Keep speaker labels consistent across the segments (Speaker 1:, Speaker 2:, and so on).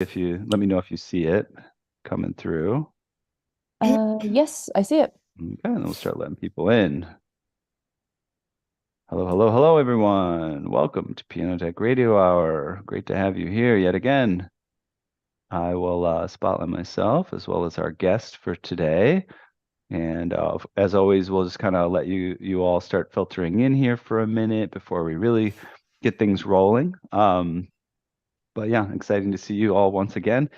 Speaker 1: If you let me know if you see it coming through.
Speaker 2: Yes, I see it.
Speaker 1: Okay, and we'll start letting people in. Hello, hello, hello, everyone. Welcome to Piano Tech Radio Hour. Great to have you here yet again. I will spotlight myself as well as our guest for today. And as always, we'll just kind of let you all start filtering in here for a minute before we really get things rolling. But yeah, exciting to see you all once again.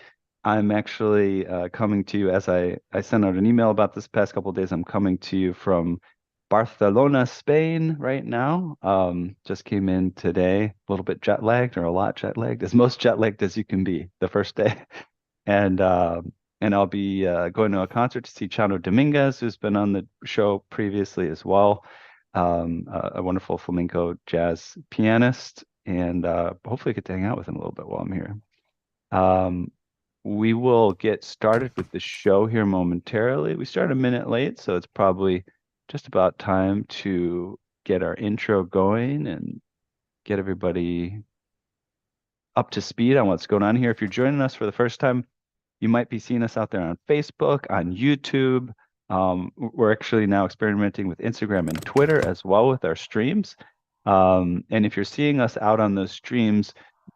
Speaker 1: I'm actually coming to you as I sent out an email about this past couple of days. I'm coming to you from Barcelona, Spain right now. Just came in today, a little bit jet lagged or a lot jet lagged, as most jet lagged as you can be the first day. And and I'll be going to a concert to see Chano Dominguez, who's been on the show previously as well. A wonderful flamenco jazz pianist, and hopefully get to hang out with him a little bit while I'm here. Um, we will get started with the show here momentarily. We start a minute late, so it's probably just about time to get our intro going and get everybody up to speed on what's going on here. If you're joining us for the first time, you might be seeing us out there on Facebook, on YouTube. We're actually now experimenting with Instagram and Twitter as well with our streams. And if you're seeing us out on those streams,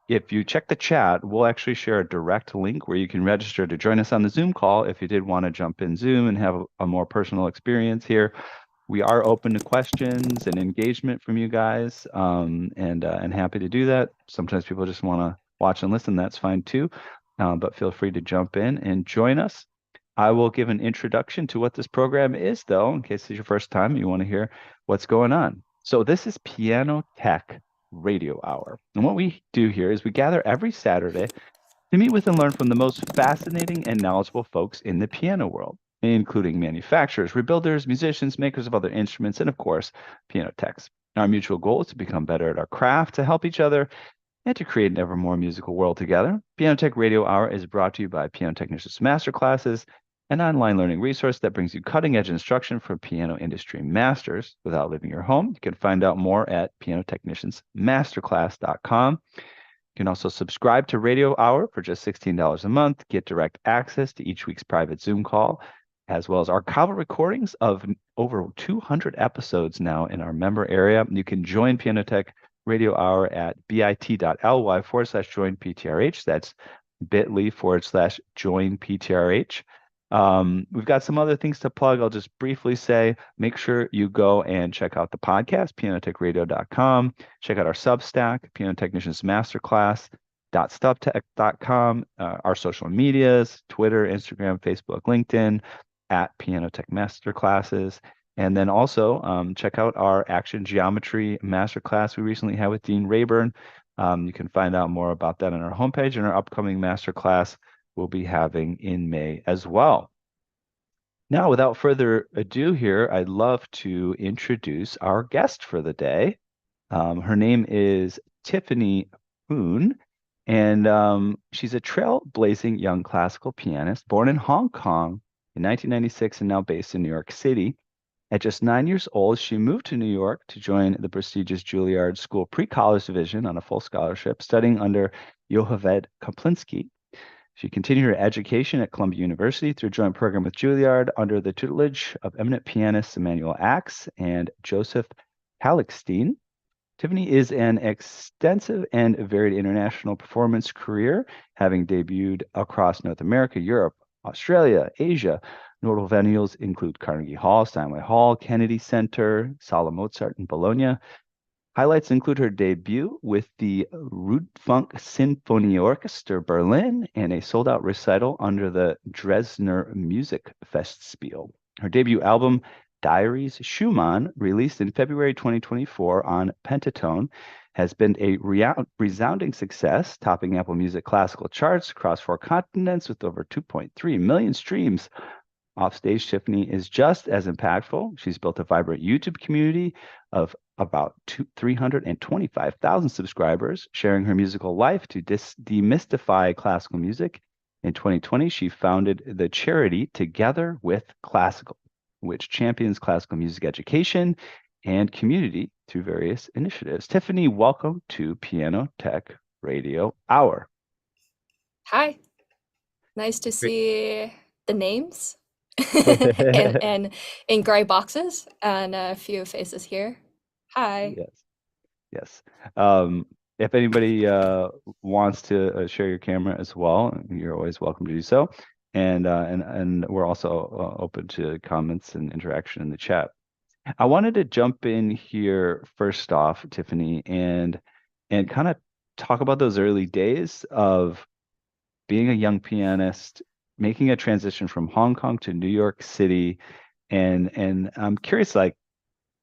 Speaker 1: if you check the chat, we'll actually share a direct link where you can register to join us on the Zoom call if you did want to jump in Zoom and have a more personal experience here. We are open to questions and engagement from you guys, and happy to do that. Sometimes people just want to watch and listen. That's fine too. But feel free to jump in and join us. I will give an introduction to what this program is, though, in case it's your first time and you want to hear what's going on. So this is Piano Tech Radio Hour. And what we do here is we gather every Saturday to meet with and learn from the most fascinating and knowledgeable folks in the piano world, including manufacturers, rebuilders, musicians, makers of other instruments, and of course, piano techs. Our mutual goal is to become better at our craft, to help each other, and to create an ever more musical world together. Piano Tech Radio Hour is brought to you by Piano Technicians Masterclasses, an online learning resource that brings you cutting edge instruction for piano industry masters without leaving your home. You can find out more at pianotechniciansmasterclass.com. You can also subscribe to Radio Hour for just $16 a month, get direct access to each week's private Zoom call, as well as archival recordings of over 200 episodes now in our member area. You can join Piano Tech Radio Hour at bit.ly/join PTRH. That's bit.ly/join PTRH. We've got some other things to plug. I'll just briefly say, make sure you go and check out the podcast, pianotechradio.com. Check out our Substack, Piano Technicians Masterclass. .stubtech.com, our social medias, Twitter, Instagram, Facebook, LinkedIn, at Piano Tech Masterclasses. And then also check out our Action Geometry Masterclass we recently had with Dean Rayburn. You can find out more about that on our homepage and our upcoming masterclass we'll be having in May as well. Now, without further ado here, I'd love to introduce our guest for the day. Her name is Tiffany Poon, and she's a trailblazing young classical pianist born in Hong Kong in 1996 and now based in New York City. At just 9 years old, she moved to New York to join the prestigious Juilliard School pre-college division on a full scholarship, studying under Yocheved Kaplinsky. She continued her education at Columbia University through a joint program with Juilliard under the tutelage of eminent pianists Emmanuel Ax and Joseph Halleckstein. Tiffany is an extensive and varied international performance career, having debuted across North America, Europe, Australia, Asia. Notable venues include Carnegie Hall, Steinway Hall, Kennedy Center, Sala Mozart in Bologna. Highlights include her debut with the Rundfunk Sinfonie Orchestra Berlin and a sold-out recital under the Dresdner Music Festspiel. Her debut album, Diaries Schumann, released in February 2024 on Pentatone, has been a resounding success, topping Apple Music classical charts across 4 continents with over 2.3 million streams. Offstage, Tiffany is just as impactful. She's built a vibrant YouTube community of about 325,000 subscribers, sharing her musical life to demystify classical music. In 2020, she founded the charity Together with Classical, which champions classical music education and community through various initiatives. Tiffany, welcome to Piano Tech Radio Hour.
Speaker 3: Hi, nice to
Speaker 1: Great.
Speaker 3: see the names and in gray boxes and a few faces here. Hi.
Speaker 1: Yes, yes. Um, if anybody wants to share your camera as well, you're always welcome to do so. And we're also open to comments and interaction in the chat. I wanted to jump in here first off, Tiffany, and kind of talk about those early days of being a young pianist, making a transition from Hong Kong to New York City, and I'm curious, like,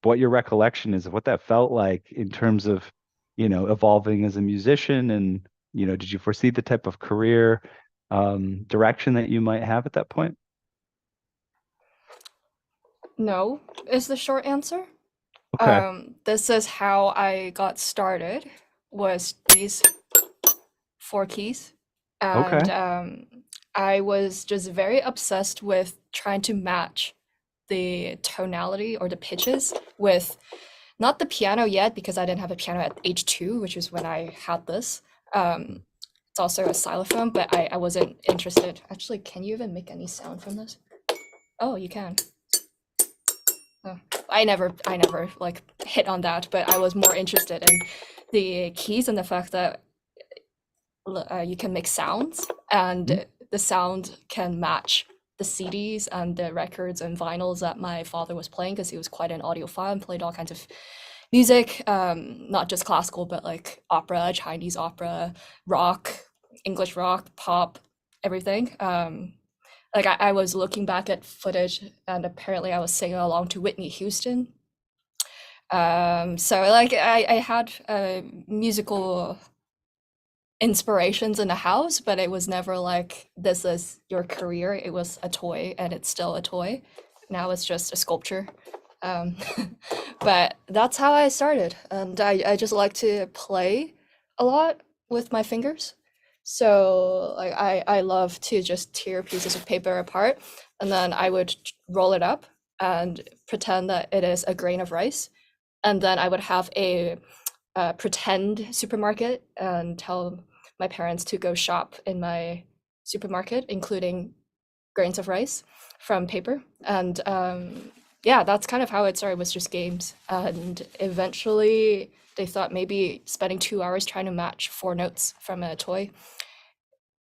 Speaker 1: what your recollection is of what that felt like in terms of, evolving as a musician, and did you foresee the type of career direction that you might have at that point?
Speaker 3: No is the short answer.
Speaker 1: Okay.
Speaker 3: This is how I got started, was these four keys. And
Speaker 1: Okay.
Speaker 3: I was just very obsessed with trying to match the tonality or the pitches with not the piano yet, because I didn't have a piano at age 2, which is when I had this. It's also a xylophone, but I wasn't interested. Actually, can you even make any sound from this? Oh, you can. Oh, I never like hit on that, but I was more interested in the keys and the fact that you can make sounds,
Speaker 1: Mhm.
Speaker 3: and the sound can match the CDs and the records and vinyls that my father was playing, because he was quite an audiophile and played all kinds of music, not just classical, but like opera, Chinese opera, rock, English rock, pop, everything. Like I was looking back at footage, and apparently I was singing along to Whitney Houston. So like I had musical inspirations in the house, but it was never like, this is your career. It was a toy, and it's still a toy. Now it's just a sculpture. Um, but that's how I started. And I just like to play a lot with my fingers. So like I love to just tear pieces of paper apart, and then I would roll it up and pretend that it is a grain of rice. And then I would have a pretend supermarket and tell my parents to go shop in my supermarket, including grains of rice from paper. And yeah, that's kind of how it started, was just games. And eventually they thought maybe spending 2 hours trying to match four notes from a toy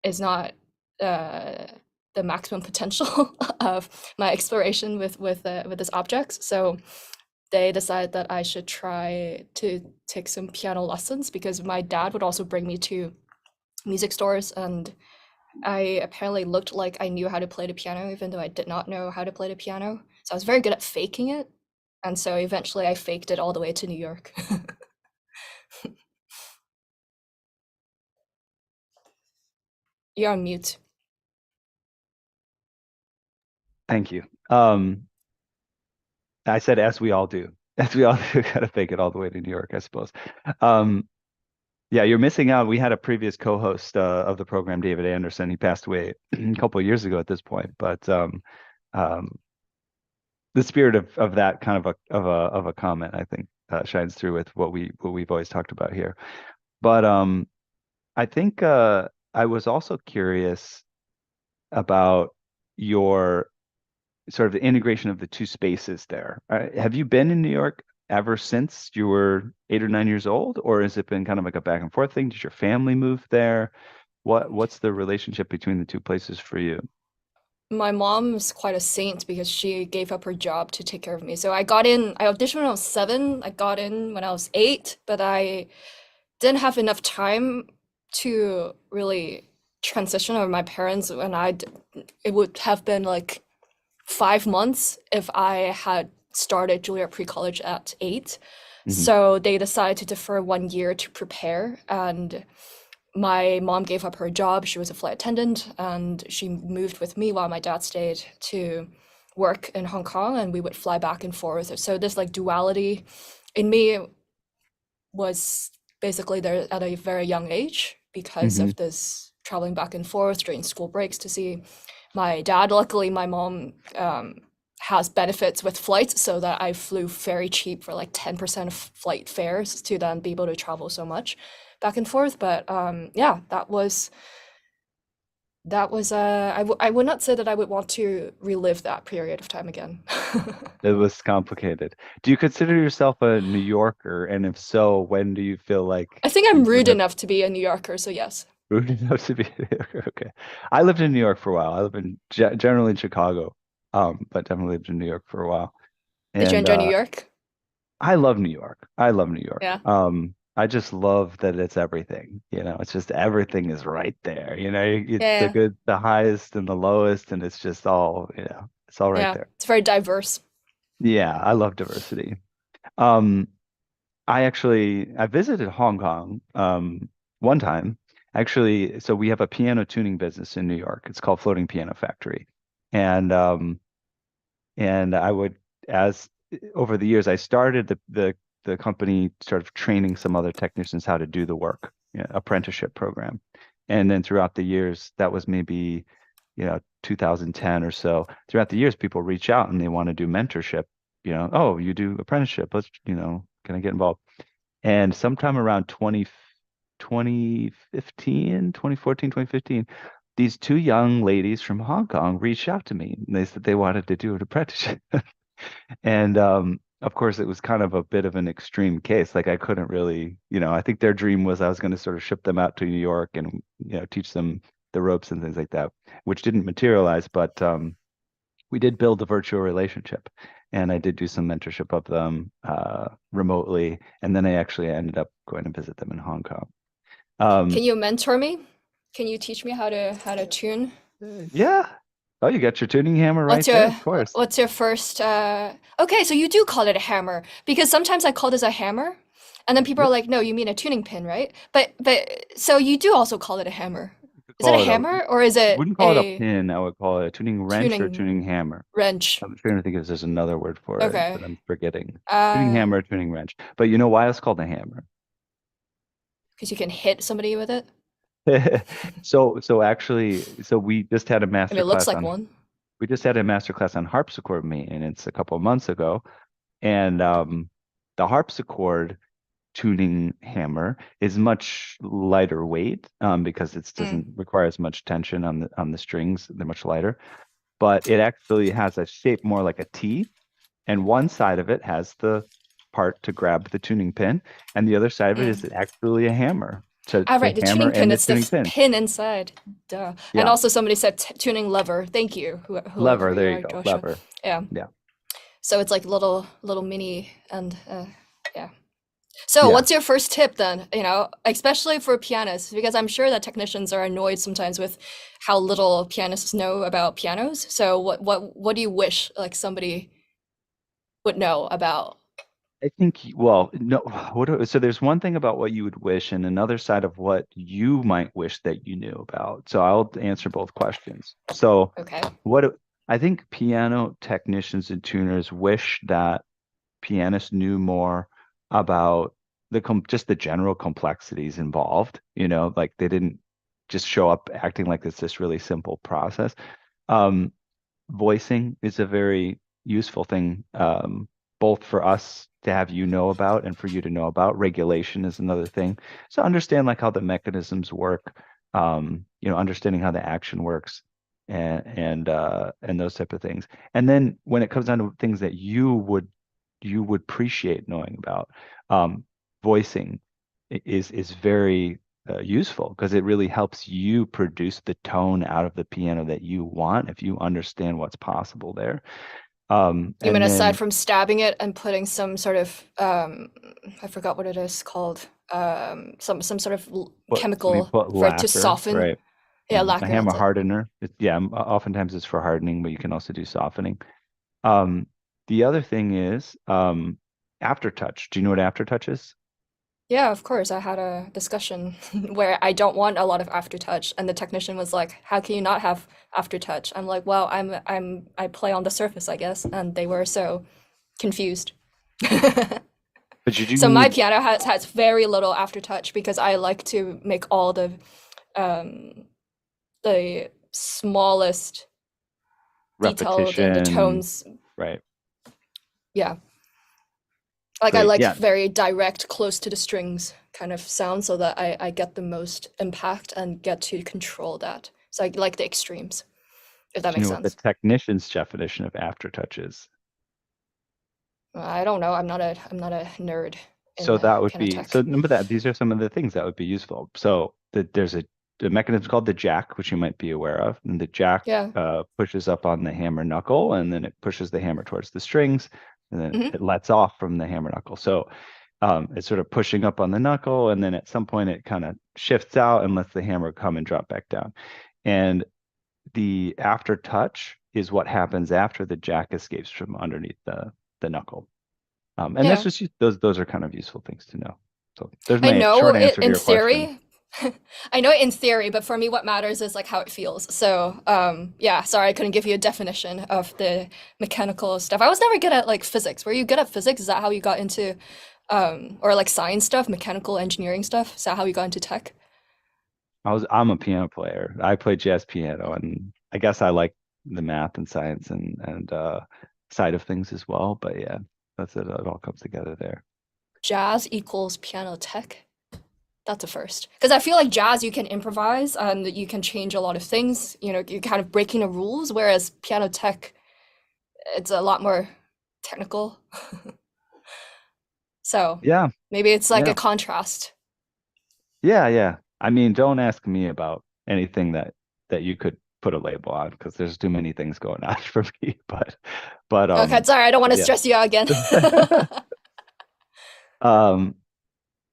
Speaker 3: is not uh, the maximum potential of my exploration with this object. So they decided that I should try to take some piano lessons, because my dad would also bring me to music stores, and I apparently looked like I knew how to play the piano, even though I did not know how to play the piano. So I was very good at faking it. And so eventually I faked it all the way to New York. You're on mute.
Speaker 1: Thank you. I said, as we all do, as we all do, gotta fake it all the way to New York, I suppose. Um, yeah, you're missing out. We had a previous co-host of the program, David Anderson. He passed away a couple of years ago at this point, but um, the spirit of that kind of a comment, I think, shines through with what we've always talked about here. But I think I was also curious about your sort of the integration of the two spaces there. Have you been in New York ever since you were 8 or 9 years old, or has it been kind of like a back and forth thing? Did your family move there? What's the relationship between the two places for you?
Speaker 3: My mom's quite a saint, because she gave up her job to take care of me. So I auditioned when I was 7, I got in when I was 8, but I didn't have enough time to really transition over my parents. It would have been like 5 months if I had started Juilliard pre-college at 8.
Speaker 1: Hmm.
Speaker 3: So they decided to defer 1 year to prepare. And my mom gave up her job. She was a flight attendant, and she moved with me while my dad stayed to work in Hong Kong, and we would fly back and forth. So this like duality in me was basically there at a very young age, because
Speaker 1: Hmm.
Speaker 3: of this traveling back and forth during school breaks to see my dad. Luckily, my mom has benefits with flights, so that I flew very cheap for like 10% of flight fares to then be able to travel so much back and forth. But yeah, that was That was I would not say that I would want to relive that period of time again.
Speaker 1: It was complicated. Do you consider yourself a New Yorker? And if so, when do you feel like
Speaker 3: I think I'm
Speaker 1: you would
Speaker 3: rude
Speaker 1: have
Speaker 3: enough to be a New Yorker, so yes.
Speaker 1: rooted enough to be a New Yorker? Okay. I lived in New York for a while. I live in generally in Chicago, but definitely lived in New York for a while.
Speaker 3: Did you
Speaker 1: And
Speaker 3: enjoy New York?
Speaker 1: I love New York. I love New York.
Speaker 3: Yeah.
Speaker 1: I just love that it's everything. It's just everything is right there. It's the
Speaker 3: Yeah.
Speaker 1: good, the highest and the lowest, and it's just all, it's all right
Speaker 3: Yeah.
Speaker 1: there.
Speaker 3: It's very diverse.
Speaker 1: Yeah, I love diversity. Um, I visited Hong Kong one time. Actually, so we have a piano tuning business in New York. It's called Floating Piano Factory. And I would, as over the years, I started the company sort of training some other technicians how to do the work, apprenticeship program. And then throughout the years, that was maybe, 2010 or so. Throughout the years, people reach out and they want to do mentorship. Oh, you do apprenticeship. Can I get involved? And sometime around 2015, 2014, 2015, these two young ladies from Hong Kong reached out to me. And they said they wanted to do an apprenticeship. And of course, it was kind of a bit of an extreme case. Like I couldn't really, I think their dream was I was going to sort of ship them out to New York and, teach them the ropes and things like that, which didn't materialize. But we did build a virtual relationship, and I did do some mentorship of them remotely, and then I actually ended up going to visit them in Hong Kong.
Speaker 3: Can
Speaker 1: Um,
Speaker 3: you mentor me? Can you teach me how to tune?
Speaker 1: yeah. Oh, you got your tuning hammer
Speaker 3: What's
Speaker 1: right there,
Speaker 3: your
Speaker 1: of course.
Speaker 3: what's your first okay, so you do call it a hammer because sometimes I call this a hammer and then people are
Speaker 1: Yep.
Speaker 3: like, "No, you mean a tuning pin, right?" But so you do also call it a hammer.
Speaker 1: You could
Speaker 3: Is it a
Speaker 1: call it a,
Speaker 3: hammer or is it
Speaker 1: wouldn't call it a
Speaker 3: a
Speaker 1: pin. I would call it a tuning wrench or
Speaker 3: tuning
Speaker 1: tuning hammer.
Speaker 3: wrench?
Speaker 1: I'm trying to think if there's another word for it,
Speaker 3: Okay.
Speaker 1: but I'm forgetting. Tuning
Speaker 3: Uh,
Speaker 1: hammer, or tuning wrench. But you know why it's called a hammer?
Speaker 3: because you can hit somebody with it.
Speaker 1: So we just had a
Speaker 3: I mean,
Speaker 1: master
Speaker 3: it looks
Speaker 1: class
Speaker 3: like
Speaker 1: on
Speaker 3: one.
Speaker 1: we just had a master class on harpsichord maintenance a couple of months ago, and the harpsichord tuning hammer is much lighter weight because it
Speaker 3: Mm.
Speaker 1: doesn't require as much tension on the strings. They're much lighter, but it actually has a shape more like a T, and one side of it has the part to grab the tuning pin, and the other side of it is
Speaker 3: Mm.
Speaker 1: actually a hammer
Speaker 3: Ah,
Speaker 1: to
Speaker 3: right, the
Speaker 1: hammer
Speaker 3: tuning pin.
Speaker 1: in the
Speaker 3: It's the
Speaker 1: tuning pin.
Speaker 3: pin inside. Duh. And
Speaker 1: Yeah,
Speaker 3: also somebody said tuning lever. Thank you, whoever
Speaker 1: lever.
Speaker 3: you
Speaker 1: There you
Speaker 3: are,
Speaker 1: go,
Speaker 3: Joshua.
Speaker 1: lever.
Speaker 3: Yeah.
Speaker 1: Yeah,
Speaker 3: So it's like little mini and yeah. So
Speaker 1: yeah.
Speaker 3: what's your first tip then? Especially for pianists, because I'm sure that technicians are annoyed sometimes with how little pianists know about pianos. So what do you wish like somebody would know about?
Speaker 1: I think, well, no, so there's one thing about what you would wish and another side of what you might wish that you knew about. So I'll answer both questions. So
Speaker 3: Okay.
Speaker 1: I think piano technicians and tuners wish that pianists knew more about just the general complexities involved, like they didn't just show up acting like it's this really simple process. Um, Voicing is a very useful thing, both for us to have about and for you to know about. Regulation is another thing. So understand like how the mechanisms work, understanding how the action works and those type of things. And then when it comes down to things that you would appreciate knowing about, um, voicing is very useful because it really helps you produce the tone out of the piano that you want if you understand what's possible there.
Speaker 3: You mean
Speaker 1: And
Speaker 3: aside
Speaker 1: then
Speaker 3: from stabbing it and putting some sort of I forgot what it is called, some sort of
Speaker 1: we
Speaker 3: chemical
Speaker 1: put
Speaker 3: for it to
Speaker 1: lacquer,
Speaker 3: soften.
Speaker 1: right?
Speaker 3: Yeah,
Speaker 1: A
Speaker 3: lacquer,
Speaker 1: hammer
Speaker 3: that's it.
Speaker 1: hardener. Oftentimes it's for hardening, but you can also do softening. Um, the other thing is aftertouch. Do you know what aftertouch is?
Speaker 3: Yeah, of course. I had a discussion where I don't want a lot of aftertouch, and the technician was like, "How can you not have aftertouch?" I'm like, "Well, I play on the surface, I guess," and they were so confused.
Speaker 1: But you do
Speaker 3: So my
Speaker 1: need
Speaker 3: piano has very little aftertouch because I like to make all um the smallest detail, the
Speaker 1: repetition,
Speaker 3: tones.
Speaker 1: right?
Speaker 3: Yeah, like I
Speaker 1: Great.
Speaker 3: like
Speaker 1: Yeah.
Speaker 3: very direct, close to the strings kind of sound, so that I get the most impact and get to control that. So I like the extremes, if that
Speaker 1: Do you
Speaker 3: makes
Speaker 1: know what the
Speaker 3: sense.
Speaker 1: technician's definition of aftertouch is?
Speaker 3: I don't know. I'm not a nerd
Speaker 1: So
Speaker 3: in
Speaker 1: that would
Speaker 3: piano
Speaker 1: be, so
Speaker 3: tech.
Speaker 1: remember that these are some of the things that would be useful. So there's a mechanism called the jack, which you might be aware of. And the jack
Speaker 3: Yeah.
Speaker 1: pushes up on the hammer knuckle, and then it pushes the hammer towards the strings, and then
Speaker 3: Hmm.
Speaker 1: it lets off from the hammer knuckle. So it's sort of pushing up on the knuckle, and then at some point it kind of shifts out and lets the hammer come and drop back down. And the after touch is what happens after the jack escapes from underneath the knuckle. And that's
Speaker 3: Yeah.
Speaker 1: just those are kind of useful things to know. So there's
Speaker 3: I
Speaker 1: my
Speaker 3: know
Speaker 1: short
Speaker 3: it
Speaker 1: answer to
Speaker 3: in
Speaker 1: your question.
Speaker 3: theory. I know it in theory, but for me, what matters is like how it feels. So, yeah, sorry, I couldn't give you a definition of the mechanical stuff. I was never good at like physics. Were you good at physics? Is that how you got into, or like science stuff, mechanical engineering stuff? Is that how you got into tech?
Speaker 1: I'm a piano player. I play jazz piano, and I guess I like the math and science and side of things as well. But yeah, that's it. It all comes together there.
Speaker 3: Jazz equals piano tech? That's a first. Because I feel like jazz, you can improvise and you can change a lot of things. You know, you're kind of breaking the rules, whereas piano tech, it's a lot more technical. So
Speaker 1: Yeah,
Speaker 3: maybe it's like
Speaker 1: yeah,
Speaker 3: a contrast.
Speaker 1: yeah. I mean, don't ask me about anything that you could put a label on, because there's too many things going on for me. But
Speaker 3: Okay, sorry, I don't want to
Speaker 1: yeah.
Speaker 3: stress you out again.
Speaker 1: Um,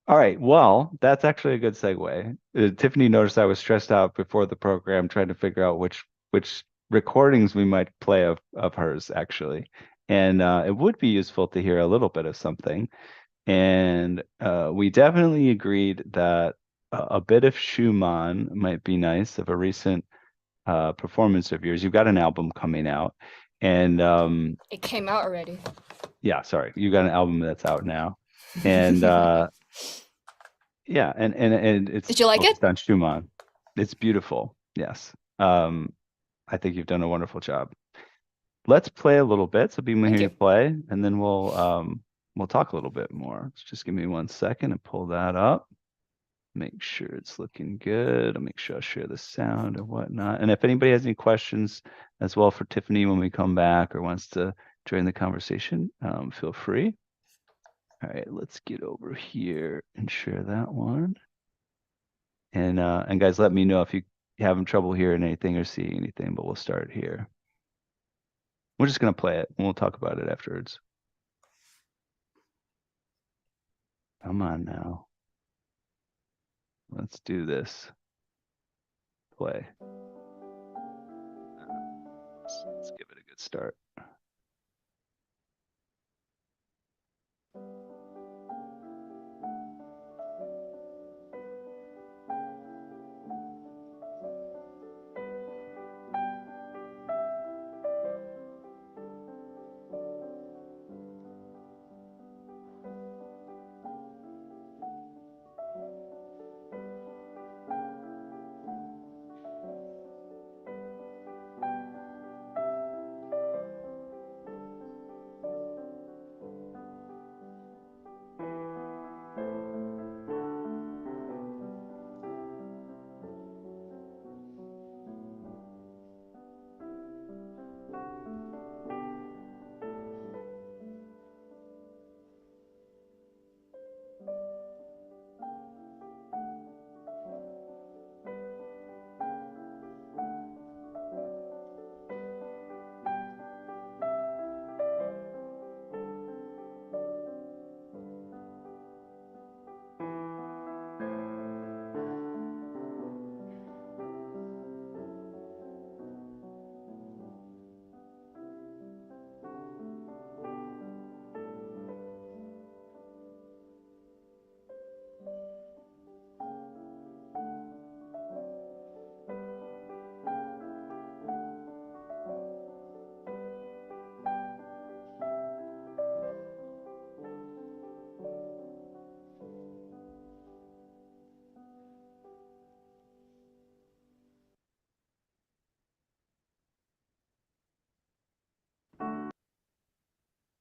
Speaker 1: All right. Well, that's actually a good segue. Tiffany noticed I was stressed out before the program trying to figure out which recordings we might play of hers actually. And it would be useful to hear a little bit of something. And we definitely agreed that a bit of Schumann might be nice, of a recent performance of yours. You've got an album coming out. And
Speaker 3: It came out already.
Speaker 1: yeah, sorry, you got an album that's out now. And yeah, and it's
Speaker 3: Did you like it?
Speaker 1: focused on Schumann. It's beautiful. Yes. I think you've done a wonderful job. Let's play a little bit. So be me
Speaker 3: Thank
Speaker 1: here you
Speaker 3: you.
Speaker 1: play, and then we'll talk a little bit more. Just give me 1 second and pull that up. Make sure it's looking good. I'll make sure I share the sound and whatnot. And if anybody has any questions as well for Tiffany when we come back, or wants to join the conversation, feel free. All right, let's get over here and share that one. And guys, let me know if you having trouble hearing anything or seeing anything, but we'll start here. We're just gonna play it and we'll talk about it afterwards. Come on now. Let's do this. Play. Let's give it a good start.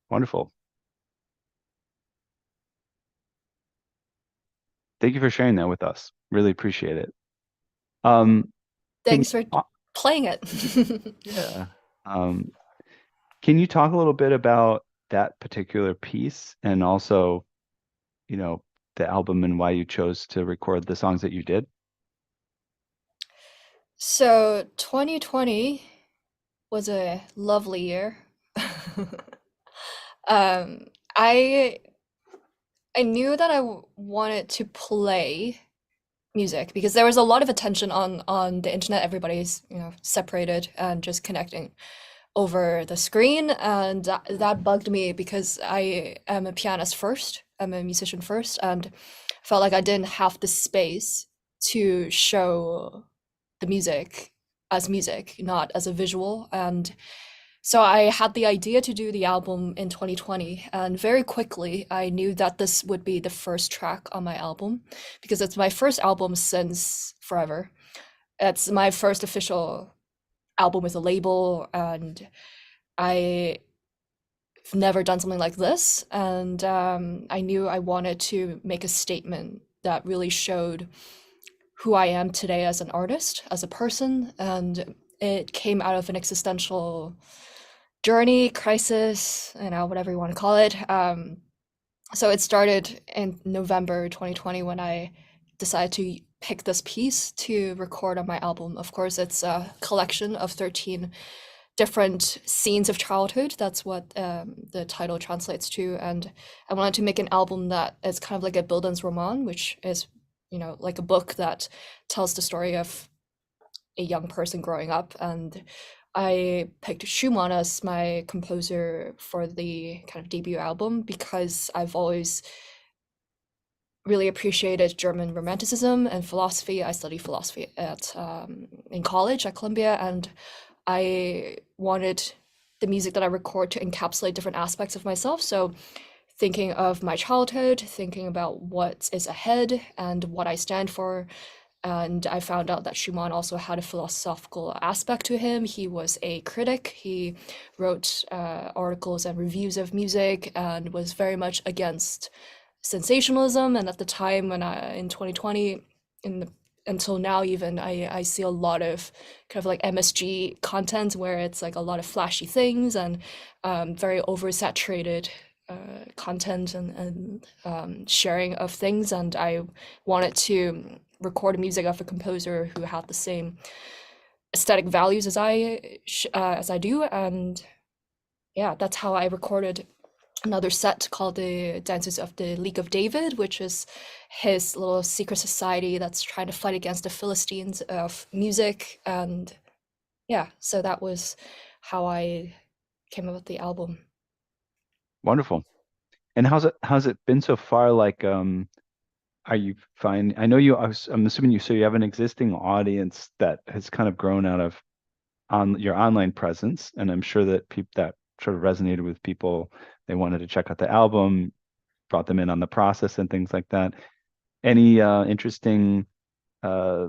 Speaker 1: Wonderful. Thank you for sharing that with us. Really appreciate it. Um, Can
Speaker 3: Thanks for
Speaker 1: you,
Speaker 3: playing it.
Speaker 1: yeah. Can you talk a little bit about that particular piece and also, you know, the album and why you chose to record the songs that you did?
Speaker 3: So 2020 was a lovely year. Um, I I knew that wanted to play music because there was a lot of attention on the internet. Everybody's, separated and just connecting over the screen, and that bugged me because I am a pianist first. I'm a musician first, and felt like I didn't have the space to show the music, not as a visual. And so I had the idea to do the album in 2020, and very quickly I knew that this would be the first track on my album because it's my first album since forever. It's my first official album with a label, and I've never done something like this. And I knew I wanted to make a statement that really showed who I am today as an artist, as a person, and it came out of an existential journey, crisis, whatever you want to call it. So it started in November 2020 when I decided to pick this piece to record on my album. Of course, it's a collection of 13 different scenes of childhood. That's what the title translates to. And I wanted to make an album that is kind of like a Bildungsroman, which is, like a book that tells the story of a young person growing up. And I picked Schumann as my composer for the kind of debut album because I've always really appreciated German Romanticism and philosophy. I studied philosophy at in college at Columbia, and I wanted the music that I record to encapsulate different aspects of myself. So thinking of my childhood, thinking about what is ahead and what I stand for. And I found out that Schumann also had a philosophical aspect to him. He was a critic. He wrote articles and reviews of music and was very much against sensationalism. And at the time in 2020, until now even, I see a lot of kind of like MSG content where it's like a lot of flashy things and very oversaturated content and sharing of things. And I wanted to record music of a composer who had the same aesthetic values as I do. And yeah, that's how I recorded another set called the Dances of the League of David, which is his little secret society that's trying to fight against the Philistines of music. And yeah, so that was how I came up with the album.
Speaker 1: Wonderful. And how's it been so far? Like, are you fine? I know I'm assuming you have an existing audience that has kind of grown out of on your online presence, and I'm sure that people that sort of resonated with people. They wanted to check out the album, brought them in on the process and things like that. Any interesting uh,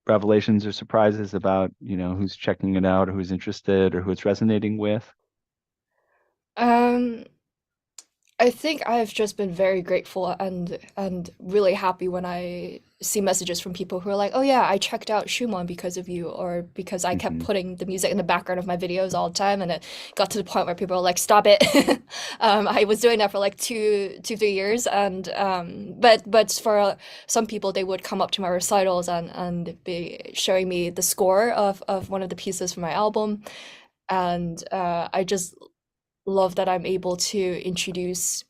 Speaker 1: revelations or surprises about, who's checking it out or who's interested or who it's resonating with?
Speaker 3: Um, I think I've just been very grateful and really happy when I see messages from people who are like, "Oh yeah, I checked out Schumann because of you," or because I kept
Speaker 1: Hmm.
Speaker 3: putting the music in the background of my videos all the time, and it got to the point where people were like, "Stop it!" I was doing that for like 3 years, and but for some people, they would come up to my recitals and be showing me the score of one of the pieces from my album, and I just love that I'm able to introduce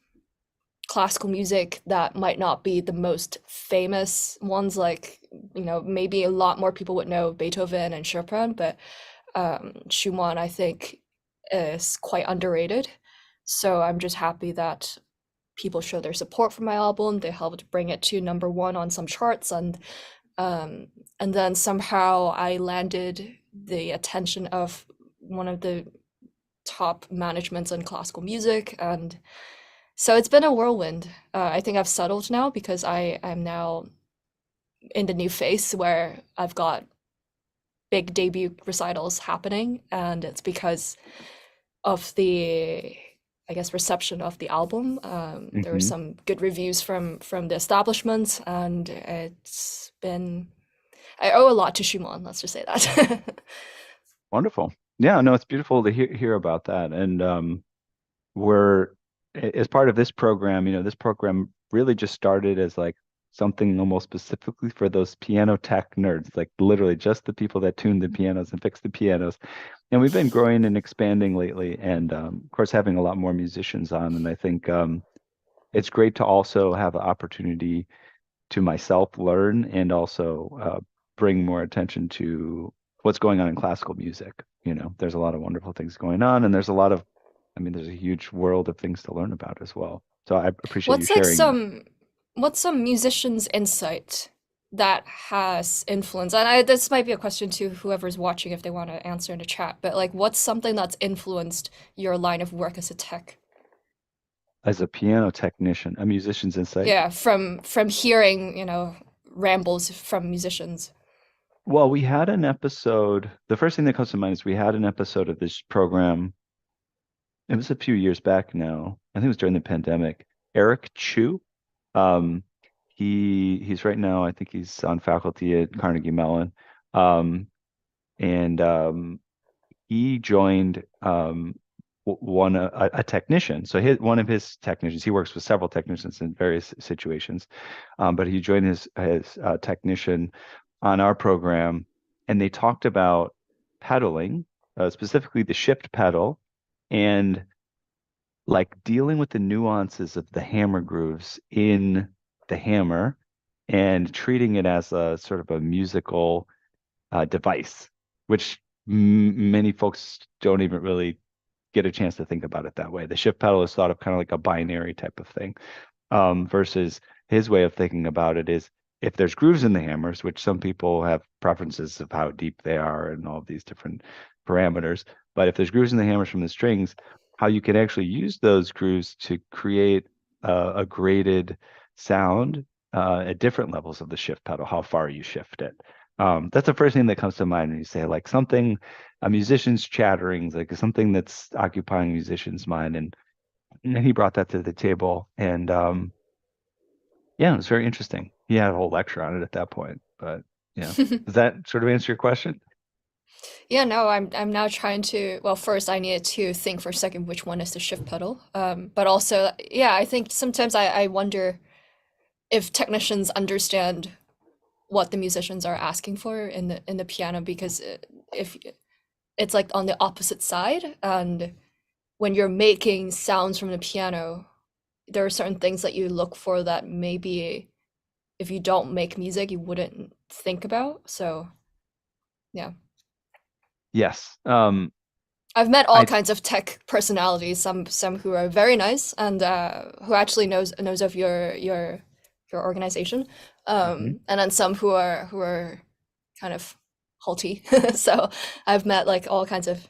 Speaker 3: classical music that might not be the most famous ones, like, maybe a lot more people would know Beethoven and Chopin, but Schumann, I think, is quite underrated. So I'm just happy that people show their support for my album. They helped bring it to number one on some charts, um, and then somehow I landed the attention of one of the top managements in classical music. And so it's been a whirlwind. I think I've settled now because I am now in the new phase where I've got big debut recitals happening, and it's because of the, I guess, reception of the album. There were
Speaker 1: Hmm.
Speaker 3: some good reviews from the establishment, and it's been I owe a lot to Schumann, let's just say that.
Speaker 1: Wonderful. Yeah, no, it's beautiful to hear about that. And we're as part of this program, this program really just started as like something almost specifically for those piano tech nerds, like literally just the people that tune the pianos and fix the pianos. And we've been growing and expanding lately, and of course having a lot more musicians on. And I think it's great to also have the opportunity to myself learn and also bring more attention to what's going on in classical music. There's a lot of wonderful things going on, and there's a huge world of things to learn about as well. So I appreciate you
Speaker 3: What's like
Speaker 1: sharing that.
Speaker 3: what's some musician's insight that has influence? And this might be a question to whoever's watching if they want to answer in the chat, but like what's something that's influenced your line of work as a tech?
Speaker 1: As a piano technician, a musician's insight.
Speaker 3: Yeah, from hearing, rambles from musicians.
Speaker 1: Well, we had an episode. The first thing that comes to mind is we had an episode of this program. It was a few years back now. I think it was during the pandemic. Eric Chu. Um, he's right now, I think he's on faculty at Carnegie Mellon. Um, and he joined one a technician. So one of his technicians, he works with several technicians in various situations, but he joined his technician on our program, and they talked about pedaling, specifically the shift pedal, and like dealing with the nuances of the hammer grooves in the hammer and treating it as a sort of a musical device, which many folks don't even really get a chance to think about it that way. The shift pedal is thought of kind of like a binary type of thing, versus his way of thinking about it is if there's grooves in the hammers, which some people have preferences of how deep they are and all of these different parameters, but if there's grooves in the hammers from the strings, how you can actually use those grooves to create a graded sound at different levels of the shift pedal, how far you shift it. That's the first thing that comes to mind when you say like something, a musician's chattering, like something that's occupying a musician's mind. And he brought that to the table. And yeah, it was very interesting. He had a whole lecture on it at that point. But yeah, does that sort of answer your question?
Speaker 3: Yeah, no, I'm now trying to. Well, first I needed to think for a second which one is the shift pedal. But also, yeah, I think sometimes I wonder if technicians understand what the musicians are asking for in the piano because if it's like on the opposite side, and when you're making sounds from the piano, there are certain things that you look for that maybe if you don't make music you wouldn't think about. So yeah.
Speaker 1: Yes.
Speaker 3: I've met all
Speaker 1: I
Speaker 3: kinds of tech personalities, some who are very nice and who actually knows of your organization,
Speaker 1: Mhm.
Speaker 3: and then some who are kind of halty. So I've met like all kinds of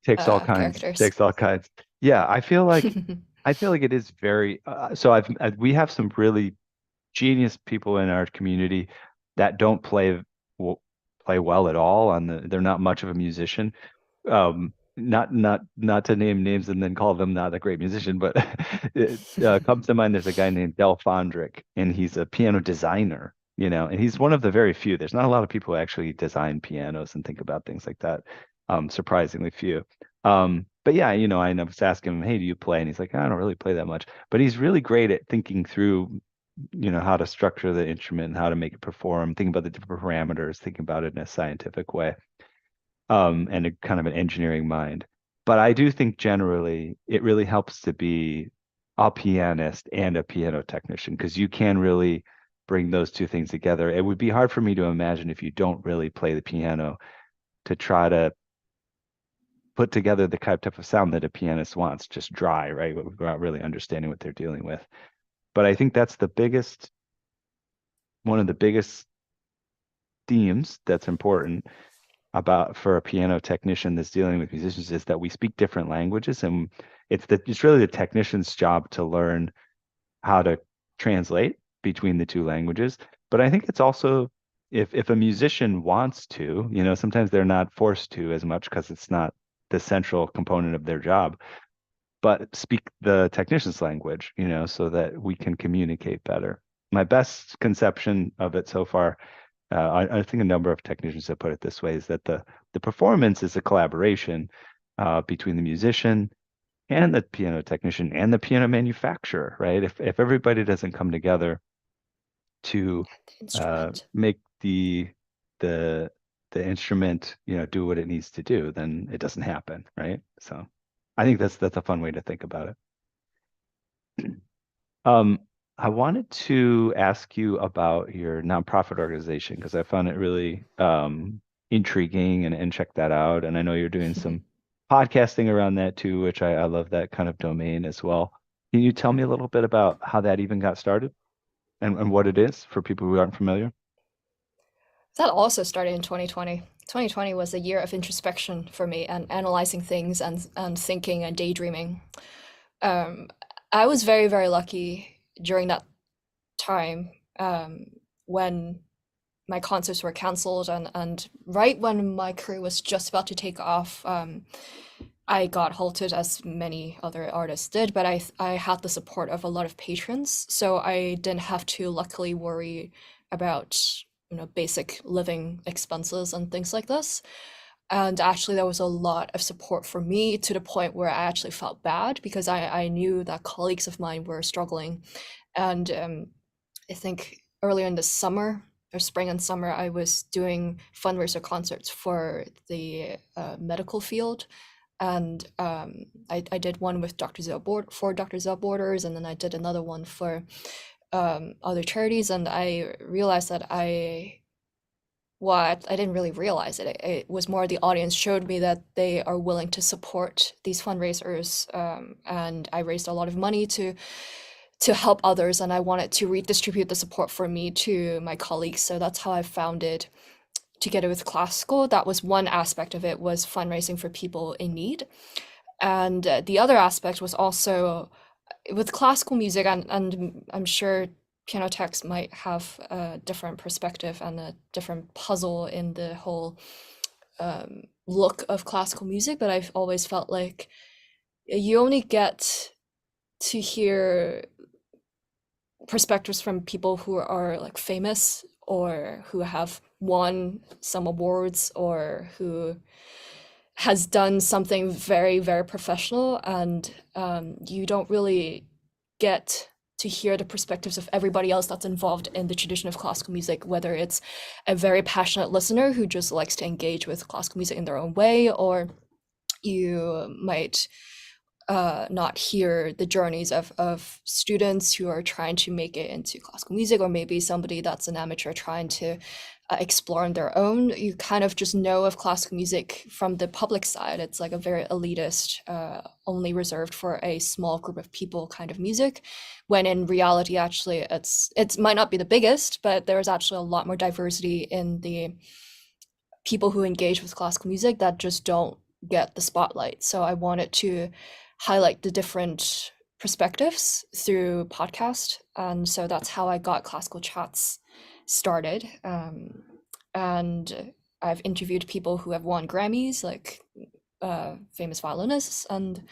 Speaker 1: Takes all kinds.
Speaker 3: characters.
Speaker 1: Takes all kinds. Yeah, I feel like it is very. So we have some really genius people in our community that don't play well at all they're not much of a musician. Not to name names and then call them not a great musician, but it comes to mind there's a guy named Del Fondrick, and he's a piano designer, and he's one of the very few. There's not a lot of people who actually design pianos and think about things like that. Surprisingly few. But yeah, I was asking him, hey, do you play? And he's like, I don't really play that much, but he's really great at thinking through how to structure the instrument and how to make it perform, thinking about the different parameters, thinking about it in a scientific way, and a kind of an engineering mind. But I do think generally it really helps to be a pianist and a piano technician because you can really bring those two things together. It would be hard for me to imagine if you don't really play the piano to try to put together the type of sound that a pianist wants, just dry, right? Without really understanding what they're dealing with. But I think that's one of the biggest themes that's important about for a piano technician that's dealing with musicians is that we speak different languages, and it's really the technician's job to learn how to translate between the two languages. But I think it's also if a musician wants to, sometimes they're not forced to as much because it's not the central component of their job, but speak the technician's language, so that we can communicate better. My best conception of it so far I think a number of technicians have put it this way, is that the performance is a collaboration between the musician and the piano technician and the piano manufacturer, right? If everybody doesn't come together to
Speaker 3: The instrument.
Speaker 1: make the the instrument, do what it needs to do, then it doesn't happen, right? So I think that's a fun way to think about it. Um, I wanted to ask you about your nonprofit organization because I found it really intriguing and check that out. And I know you're doing some podcasting around that too, which I love that kind of domain as well. Can you tell me a little bit about how that even got started and what it is for people who aren't familiar?
Speaker 3: That also started in 2020. 2020 was a year of introspection for me and analyzing things and thinking and daydreaming. Um, I was very, very lucky during that time when my concerts were cancelled and right when my career was just about to take off, I got halted as many other artists did, but I had the support of a lot of patrons, so I didn't have to luckily worry about basic living expenses and things like this. And actually, there was a lot of support for me to the point where I actually felt bad because I knew that colleagues of mine were struggling. And I think earlier in the summer or spring and summer, I was doing fundraiser concerts for the medical field. And I did one with for Dr. Zell Borders, and then I did another one for other charities. And I realized that I didn't really realize it. It was more the audience showed me that they are willing to support these fundraisers, and I raised a lot of money to help others, and I wanted to redistribute the support for me to my colleagues. So that's how I founded Together with Classical. That was one aspect of it, was fundraising for people in need. And the other aspect was also with classical music, and I'm sure piano techs might have a different perspective and a different puzzle in the whole look of classical music, but I've always felt like you only get to hear perspectives from people who are like famous or who have won some awards or who has done something very, very professional, and you don't really get to hear the perspectives of everybody else that's involved in the tradition of classical music, whether it's a very passionate listener who just likes to engage with classical music in their own way, or you might not hear the journeys of students who are trying to make it into classical music, or maybe somebody that's an amateur trying to explore on their own. You kind of just know of classical music from the public side. It's like a very elitist, only reserved for a small group of people kind of music, when in reality, actually, it might not be the biggest, but there's actually a lot more diversity in the people who engage with classical music that just don't get the spotlight. So I wanted to highlight the different perspectives through podcast, and so that's how I got Classical Chats started. And I've interviewed people who have won Grammys, like famous violinists, and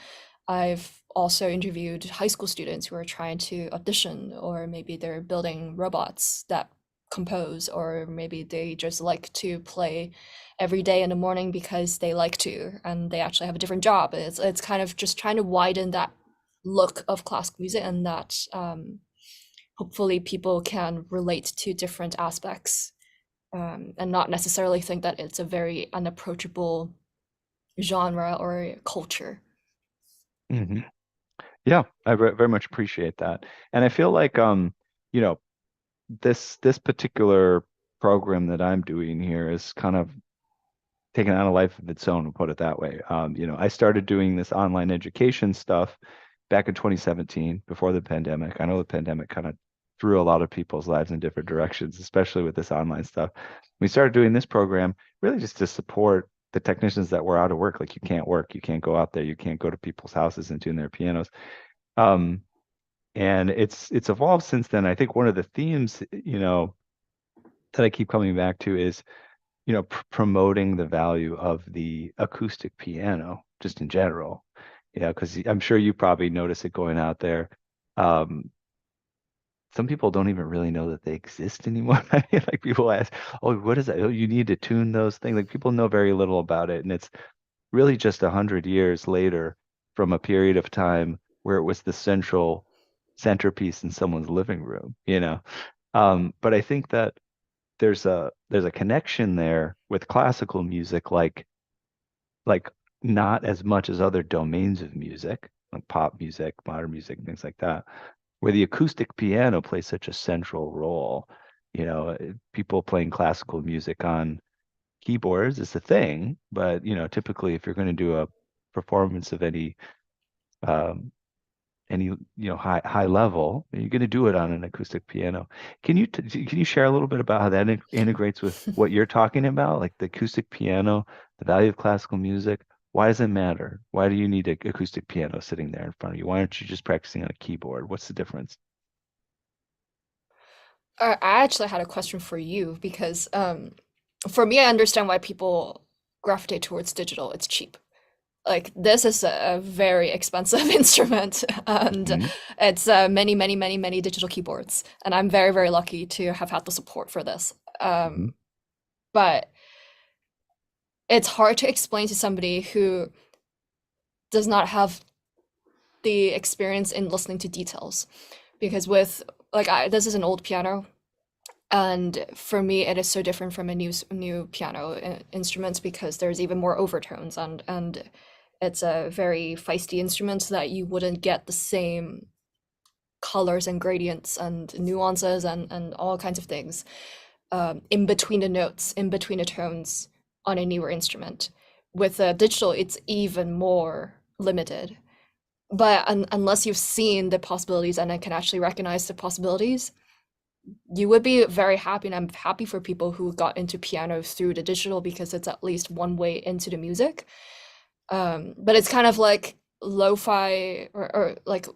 Speaker 3: I've also interviewed high school students who are trying to audition, or maybe they're building robots that compose, or maybe they just like to play every day in the morning because they like to, and they actually have a different job. It's kind of just trying to widen that look of classical music, and that hopefully people can relate to different aspects, and not necessarily think that it's a very unapproachable genre or culture.
Speaker 1: Hmm. Yeah, I very much appreciate that. And I feel like you know, this particular program that I'm doing here is kind of taken on a life of its own, to put it that way. I started doing this online education stuff back in 2017 before the pandemic. I know the pandemic kind of threw a lot of people's lives in different directions, especially with this online stuff. We started doing this program really just to support the technicians that were out of work. Like you can't work, you can't go out there, you can't go to people's houses and tune their pianos. Um, and it's evolved since then. I think one of the themes, that I keep coming back to is promoting the value of the acoustic piano just in general. Because I'm sure you probably notice it going out there. Um, some people don't even really know that they exist anymore. I mean, like people ask, "Oh, what is that? Oh, you need to tune those things." Like people know very little about it, and it's really just 100 years later from a period of time where it was the centerpiece in someone's living room, you know. But I think that there's a connection there with classical music, like not as much as other domains of music, like pop music, modern music, things like that, where the acoustic piano plays such a central role. People playing classical music on keyboards is a thing, but typically if you're going to do a performance of um, any high level, you're going to do it on an acoustic piano. Can you share a little bit about how that integrates with what you're talking about, like the acoustic piano, the value of classical music? Why does it matter? Why do you need an acoustic piano sitting there in front of you? Why aren't you just practicing on a keyboard? What's the difference?
Speaker 3: I actually had a question for you because for me, I understand why people gravitate towards digital. It's cheap. Like this is a very expensive instrument, and
Speaker 1: Hmm.
Speaker 3: it's many, many, many, many digital keyboards, and I'm very, very lucky to have had the support for this.
Speaker 1: Hmm.
Speaker 3: But it's hard to explain to somebody who does not have the experience in listening to details, because with this is an old piano, and for me it is so different from a new piano instrument because there's even more overtones, and it's a very feisty instrument so that you wouldn't get the same colors and gradients and nuances and all kinds of things in between the notes, in between the tones on a newer instrument. With digital, it's even more limited. But unless you've seen the possibilities and I can actually recognize the possibilities, you would be very happy. And I'm happy for people who got into piano through the digital because it's at least one way into the music. But it's kind of like lo-fi or like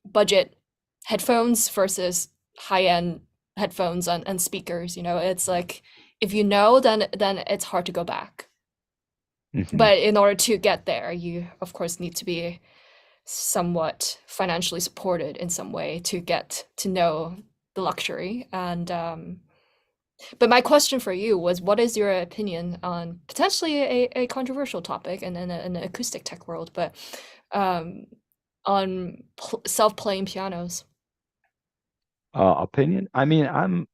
Speaker 3: budget headphones versus high-end headphones and speakers. It's like if you know, then it's hard to go back.
Speaker 1: Hmm.
Speaker 3: But in order to get there, you of course need to be somewhat financially supported in some way to get to know the luxury. And but my question for you was, what is your opinion on potentially a controversial topic in the acoustic tech world, but um, on self-playing pianos?
Speaker 1: Opinion? I mean, I'm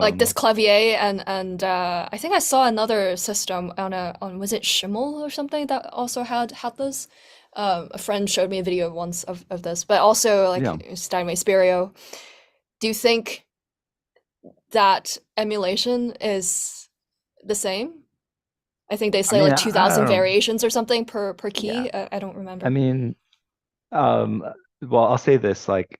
Speaker 3: Like this clavier and I think I saw another system on was it Schimmel or something that also had this. A friend showed me a video once of this, but also
Speaker 1: yeah.
Speaker 3: like Steinway Stereo. Do you think that emulation is the same? I think they
Speaker 1: I
Speaker 3: say
Speaker 1: mean,
Speaker 3: like
Speaker 1: I
Speaker 3: 2,000
Speaker 1: don't.
Speaker 3: variations or something per
Speaker 1: Yeah.
Speaker 3: key. I don't
Speaker 1: I
Speaker 3: remember.
Speaker 1: mean, um, well, I'll say this, like,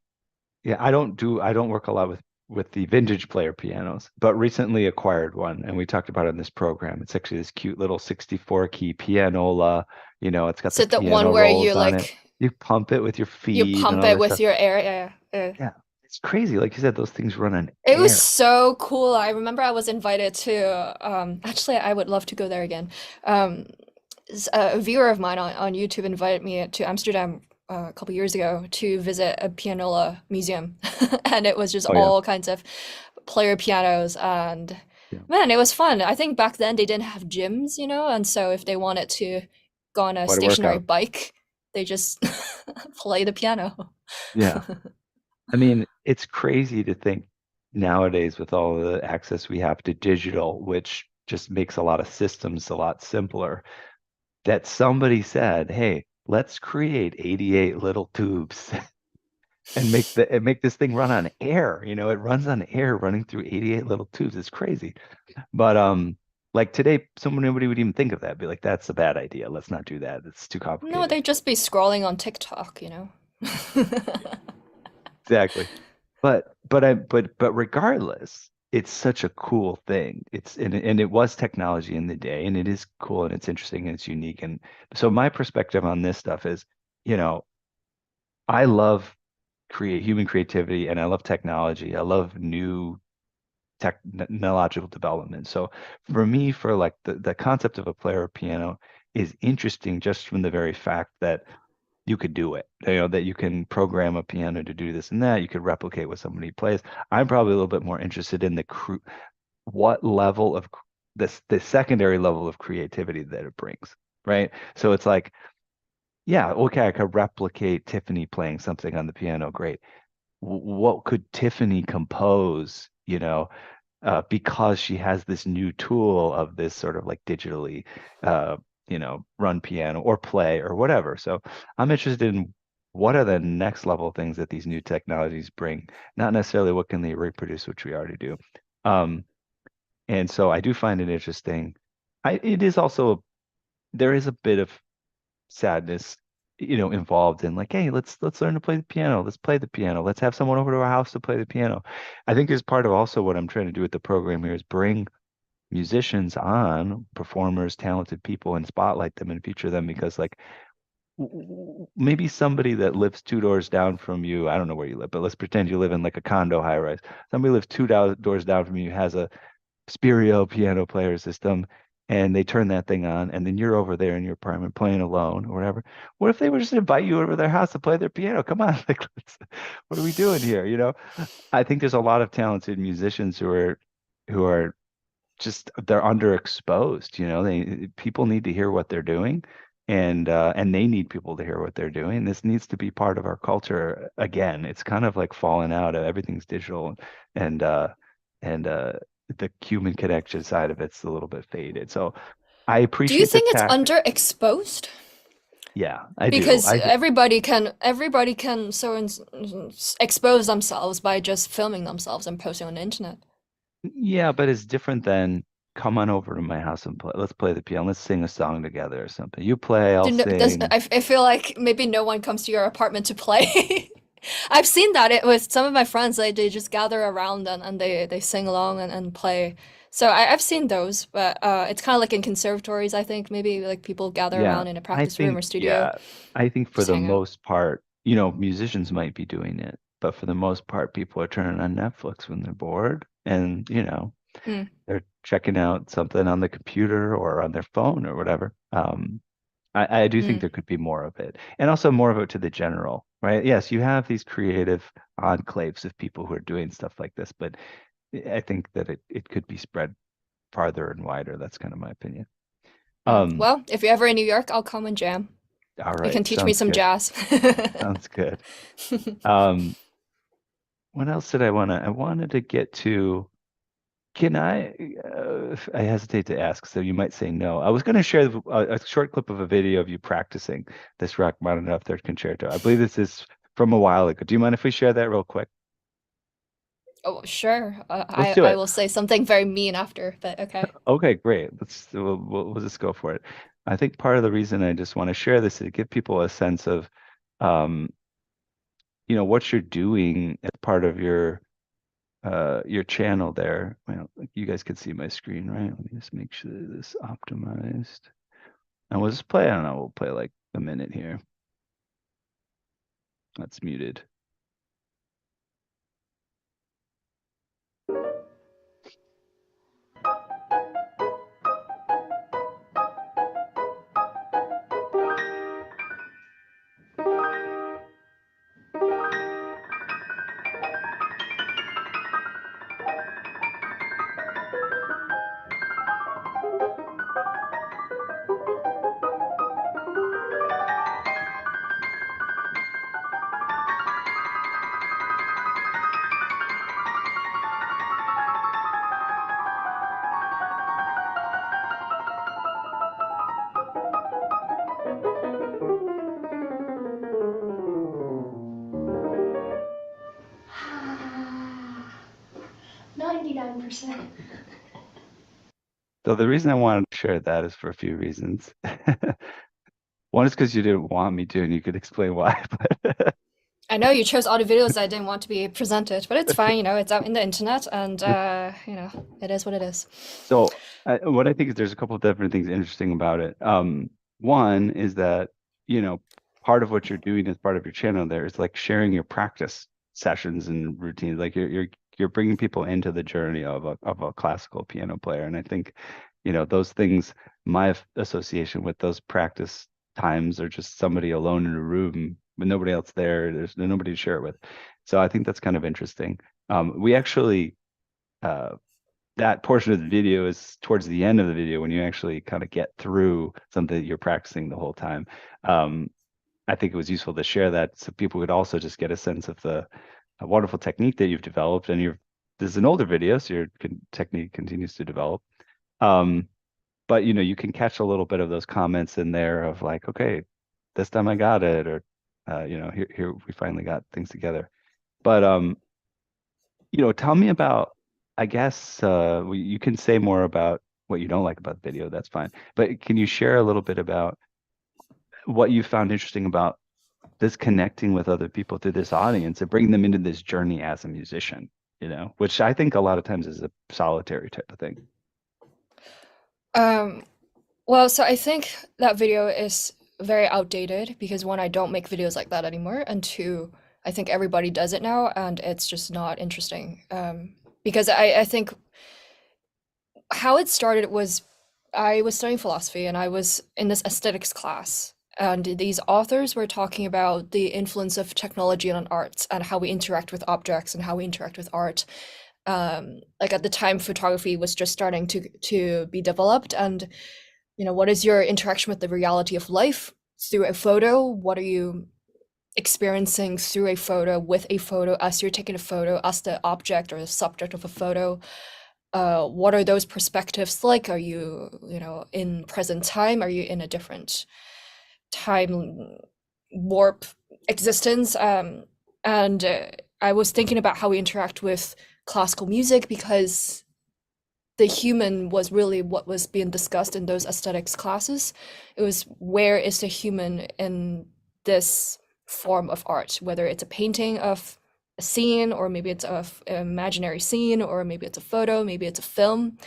Speaker 1: yeah, I don't work a lot with the vintage player pianos, but recently acquired one, and we talked about it in this program. It's actually this cute little 64 key pianola. It's got
Speaker 3: Is
Speaker 1: the
Speaker 3: it the one
Speaker 1: piano
Speaker 3: where you
Speaker 1: rolls on it.
Speaker 3: like
Speaker 1: You pump it with your
Speaker 3: you
Speaker 1: feet and
Speaker 3: pump
Speaker 1: all
Speaker 3: it
Speaker 1: this
Speaker 3: with
Speaker 1: stuff.
Speaker 3: your air? Yeah, yeah.
Speaker 1: Yeah, it's crazy. Like you said, those things run on
Speaker 3: It was
Speaker 1: air.
Speaker 3: so cool. I remember I was invited to, actually, I would love to go there again. Um, a viewer of mine on YouTube invited me to Amsterdam a couple years ago to visit a pianola museum. And it was just
Speaker 1: Oh yeah,
Speaker 3: all kinds of player pianos. And
Speaker 1: yeah.
Speaker 3: man, it was fun. I think back then they didn't have gyms, and so if they wanted to go on a
Speaker 1: Quite a
Speaker 3: stationary
Speaker 1: workout.
Speaker 3: bike, they just play the piano.
Speaker 1: Yeah. I mean, it's crazy to think nowadays with all the access we have to digital, which just makes a lot of systems a lot simpler, that somebody said, "Hey, let's create 88 little tubes and make this thing run on air." It runs on air running through 88 little tubes. It's crazy. But like today, nobody would even think of that. Be like, "That's a bad idea. Let's not do that. It's too
Speaker 3: No,
Speaker 1: complicated."
Speaker 3: they'd just be scrolling on TikTok.
Speaker 1: Yeah, exactly. But regardless, it's such a cool thing. And it was technology in the day, and it is cool and it's interesting and it's unique. And so my perspective on this stuff is, you know, I love create human creativity and I love technology. I love new technological development. So for me, for like the concept of a player piano is interesting just from the very fact that you could do it. That you can program a piano to do this and that. You could replicate what somebody plays. I'm probably a little bit more interested in what level of the secondary level of creativity that it brings, right? So it's like, yeah, okay, I could replicate Tiffany playing something on the piano, great. What could Tiffany compose, because she has this new tool of this sort of like digitally, run piano or play or whatever. So I'm interested in what are the next level things that these new technologies bring, not necessarily what can they reproduce, which we already do. And so I do find it interesting. It is also, there is a bit of sadness, involved in like, hey, let's learn to play the piano. Let's play the piano. Let's have someone over to our house to play the piano. I think is part of also what I'm trying to do with the program here is bring musicians on, performers, talented people, and spotlight them and feature them because like maybe somebody that lives two doors down from you, I don't know where you live, but let's pretend you live in like a condo high rise. Somebody lives doors down from you, has a stereo piano player system, and they turn that thing on, and then you're over there in your apartment playing alone or whatever. What if they were just to invite you over to their house to play their piano? Come on, like, what are we doing here? I think there's a lot of talented musicians who are just they're underexposed. People need to hear what they're doing, and they need people to hear what they're doing. This needs to be part of our culture again. It's kind of like falling out of everything's digital, and the human connection side of it's a little bit faded. So I
Speaker 3: Do you
Speaker 1: appreciate the
Speaker 3: think it's
Speaker 1: tech.
Speaker 3: underexposed?
Speaker 1: Yeah, I do.
Speaker 3: Because everybody can expose themselves by just filming themselves and posting on the internet.
Speaker 1: Yeah, but it's different than come on over to my house and play. Let's play the piano. Let's sing a song together or something. You play, I'll sing.
Speaker 3: I feel like maybe no one comes to your apartment to play. I've seen that with some of my friends. They just gather around and they sing along and play. So I've seen those, but it's kind of like in conservatories, I think. Maybe like people gather
Speaker 1: Yeah,
Speaker 3: around in a
Speaker 1: I
Speaker 3: practice room or
Speaker 1: think,
Speaker 3: studio,
Speaker 1: yeah, I think for
Speaker 3: just
Speaker 1: the
Speaker 3: hang out.
Speaker 1: most part, musicians might be doing it, but for the most part, people are turning on Netflix when they're bored and,
Speaker 3: Mm,
Speaker 1: they're checking out something on the computer or on their phone or whatever. I do think
Speaker 3: mm.
Speaker 1: there could be more of it, and also more of it to the general, right? Yes, you have these creative enclaves of people who are doing stuff like this, but I think that it could be spread farther and wider. That's kind of my opinion. Um,
Speaker 3: Well, if you're ever in New York, I'll come and jam.
Speaker 1: all
Speaker 3: You can
Speaker 1: right,
Speaker 3: teach me
Speaker 1: sounds
Speaker 3: some
Speaker 1: good.
Speaker 3: jazz.
Speaker 1: Sounds good. Um, what else did I want to? I wanted to get to. Can I? I hesitate to ask, so you might say no. I was going to share a short clip of a video of you practicing this Rachmaninoff Third Concerto. I believe this is from a while ago. Do you mind if we share that real quick?
Speaker 3: Oh, sure.
Speaker 1: Let's
Speaker 3: I
Speaker 1: do
Speaker 3: I
Speaker 1: it.
Speaker 3: will say something very mean after, but okay.
Speaker 1: Okay, great. We'll just go for it. I think part of the reason I just want to share this is to give people a sense of, um, what you're doing as part of your channel there. Well, you guys can see my screen, right? Let me just make sure this is optimized. And we'll just play, I don't know, we'll play like a minute here. That's muted.
Speaker 4: Ah, 99%.
Speaker 1: So the reason I wanted to share that is for a few reasons. One is because you didn't want me to, and you could explain why. But
Speaker 3: I know you chose all the videos I didn't want to be presented, but it's fine, it's out in the internet and it is what it is.
Speaker 1: so what I think is there's a couple of different things interesting about it. One is that, part of what you're doing as part of your channel there is like sharing your practice sessions and routines. Like you're bringing people into the journey of a classical piano player. And I think, those things, my association with those practice times are just somebody alone in a room with nobody else there. There's nobody to share it with. So I think that's kind of interesting. We actually that portion of the video is towards the end of the video when you actually kind of get through something that you're practicing the whole time. I think it was useful to share that so people could also just get a sense of the wonderful technique that you've developed. And this is an older video, so your technique continues to develop. But you can catch a little bit of those comments in there of like, okay, this time I got it, or here we finally got things together. But tell me about, I guess you can say more about what you don't like about the video, that's fine. But can you share a little bit about what you found interesting about this connecting with other people through this audience and bringing them into this journey as a musician, which I think a lot of times is a solitary type of thing.
Speaker 3: Well, so I think that video is very outdated because one, I don't make videos like that anymore, and two, I think everybody does it now, and it's just not interesting. Because I think how it started was I was studying philosophy and I was in this aesthetics class, and these authors were talking about the influence of technology on arts and how we interact with objects and how we interact with art. Like at the time, photography was just starting to be developed, and what is your interaction with the reality of life through a photo? What are you experiencing through a photo, with a photo, as you're taking a photo, as the object or the subject of a photo? What are those perspectives like? Are you, in present time? Are you in a different time warp existence? And I was thinking about how we interact with classical music, because the human was really what was being discussed in those aesthetics classes. It was, where is the human in this form of art, whether it's a painting of a scene, or maybe it's an imaginary scene, or maybe it's a photo, maybe it's a film,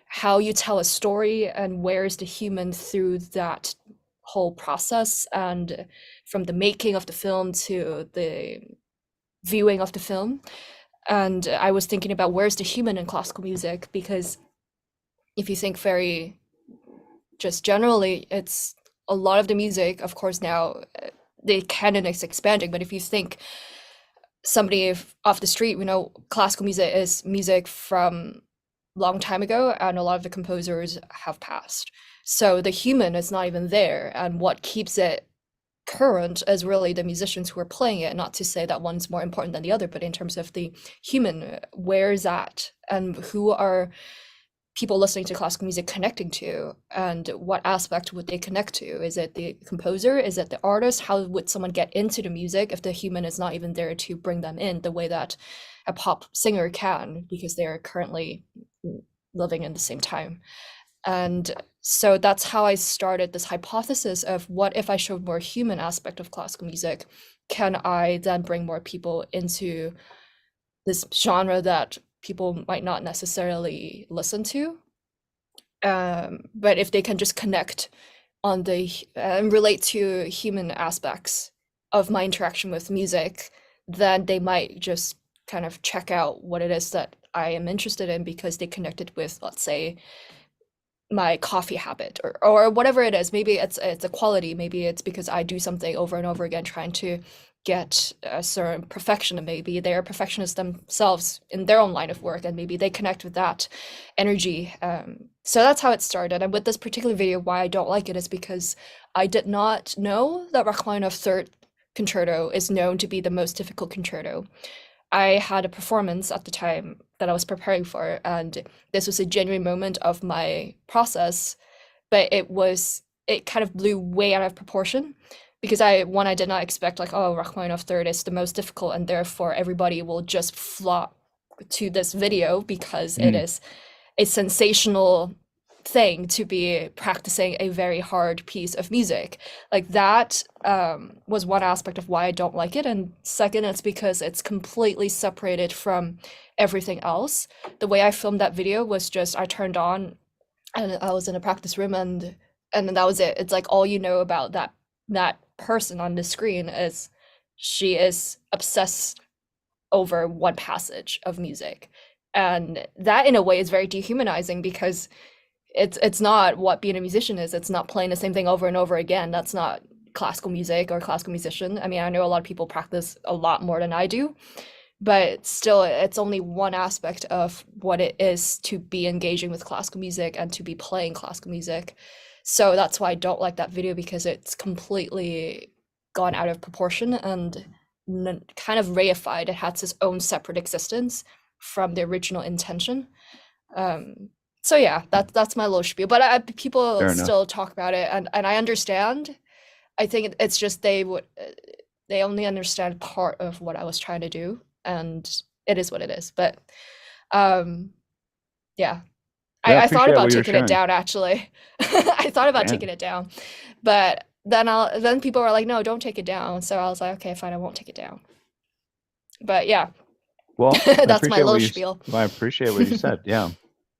Speaker 3: how you tell a story, and where is the human through that whole process, and from the making of the film to the viewing of the film. And I was thinking about, where's the human in classical music? Because if you think very just generally, it's a lot of the music, of course, now the canon is expanding, but if you think somebody off the street, classical music is music from long time ago, and a lot of the composers have passed. So the human is not even there, and what keeps it current is really the musicians who are playing it. Not to say that one's more important than the other, but in terms of the human, where is that, and who are people listening to classical music connecting to, and what aspect would they connect to? Is it the composer? Is it the artist? How would someone get into the music if the human is not even there to bring them in the way that a pop singer can, because they're currently living in the same time? And so that's how I started this hypothesis of, what if I showed more human aspect of classical music? Can I then bring more people into this genre that people might not necessarily listen to? But if they can just connect on the and relate to human aspects of my interaction with music, then they might just kind of check out what it is that I am interested in, because they connected with, let's say, my coffee habit, or whatever it is. Maybe it's a quality, maybe it's because I do something over and over again trying to get a certain perfection, and maybe they're perfectionists themselves in their own line of work, and maybe they connect with that energy. So that's how it started. And with this particular video, why I don't like it is because I did not know that Rachmaninoff Third Concerto is known to be the most difficult concerto. I had a performance at the time that I was preparing for, and this was a genuine moment of my process, but it kind of blew way out of proportion, because I did not expect, like, oh, Rachmaninoff Third is the most difficult, and therefore everybody will just flock to this video because it is a sensational thing to be practicing a very hard piece of music. Like that was one aspect of why I don't like it. And second, it's because it's completely separated from everything else. The way I filmed that video was just, I turned on and I was in a practice room, and that was it. It's like, all you know about that person on the screen is she is obsessed over one passage of music. And that in a way is very dehumanizing, because it's not what being a musician is. It's not playing the same thing over and over again. That's not classical music or classical musician. I mean, I know a lot of people practice a lot more than I do, but still, it's only one aspect of what it is to be engaging with classical music and to be playing classical music. So that's why I don't like that video, because it's completely gone out of proportion and kind of reified. It has its own separate existence from the original intention. So yeah, that's my little spiel. But people
Speaker 1: Fair enough.
Speaker 3: still talk about it, and I understand. I think it's just they only understand part of what I was trying to do, and it is what it is. But yeah,
Speaker 1: Yeah, I
Speaker 3: I thought
Speaker 1: appreciate
Speaker 3: about
Speaker 1: what you're
Speaker 3: taking it
Speaker 1: sharing.
Speaker 3: down actually. I thought about
Speaker 1: Yeah.
Speaker 3: taking it down, but then people were like, no, don't take it down. So I was like, okay, fine, I won't take it down. But yeah,
Speaker 1: Well, I
Speaker 3: that's my
Speaker 1: appreciate what
Speaker 3: little
Speaker 1: you
Speaker 3: spiel.
Speaker 1: well, I appreciate what you said. Yeah.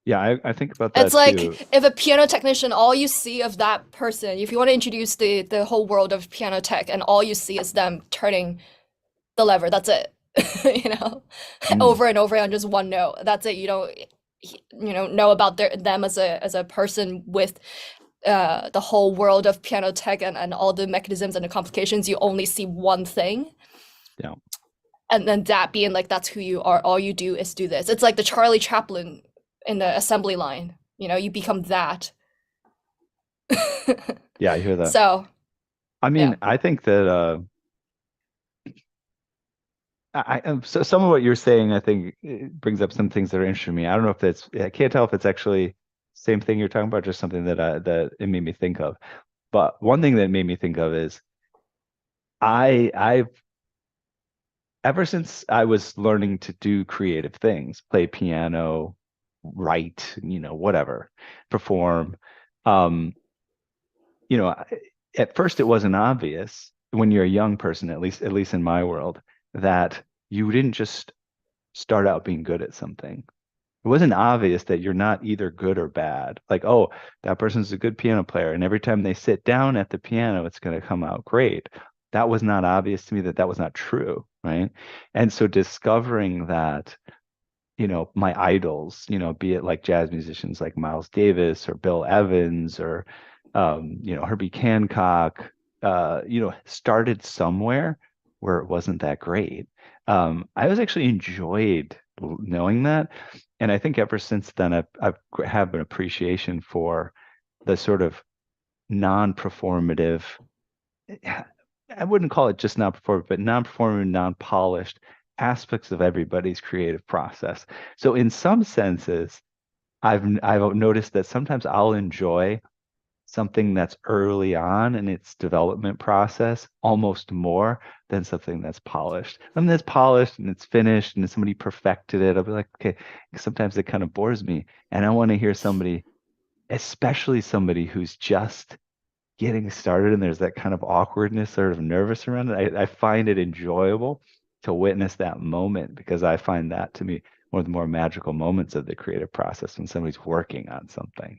Speaker 1: Yeah, I think about that
Speaker 3: It's like
Speaker 1: too.
Speaker 3: if a piano technician, all you see of that person, if you want to introduce the whole world of piano tech, and all you see is them turning the lever, that's it. You know,
Speaker 1: Mm,
Speaker 3: over and over on just one note. That's it. You don't, know about them as a person with the whole world of piano tech and all the mechanisms and the complications. You only see one thing.
Speaker 1: Yeah.
Speaker 3: And then that being like, that's who you are. All you do is do this. It's like the Charlie Chaplin in the assembly line. You become that.
Speaker 1: Yeah, I hear that.
Speaker 3: So
Speaker 1: I mean,
Speaker 3: yeah.
Speaker 1: I think that so some of what you're saying, I think it brings up some things that are interesting to me. I don't know if I can't tell if it's actually same thing you're talking about, just something that it made me think of. But one thing that made me think of is I've ever since I was learning to do creative things, play piano, write, whatever, perform, um, at first it wasn't obvious when you're a young person, at least in my world, that you didn't just start out being good at something. It wasn't obvious that you're not either good or bad. Like, oh, that person's a good piano player, and every time they sit down at the piano, it's going to come out great. That was not obvious to me that was not true, right? And so discovering that, my idols, be it like jazz musicians like Miles Davis or Bill Evans or, Herbie Hancock, started somewhere where it wasn't that great. I was actually enjoyed knowing that. And I think ever since then, I've have an appreciation for the sort of non-performative, I wouldn't call it just non-performative, but non-performative, non-polished aspects of everybody's creative process. So in some senses, I've noticed that sometimes I'll enjoy something that's early on in its development process almost more than something that's polished. When that's polished and it's finished and somebody perfected it, I'll be like, okay, sometimes it kind of bores me. And I want to hear somebody, especially somebody who's just getting started and there's that kind of awkwardness, sort of nervous around it. I find it enjoyable to witness that moment because I find that to me one of the more magical moments of the creative process when somebody's working on something,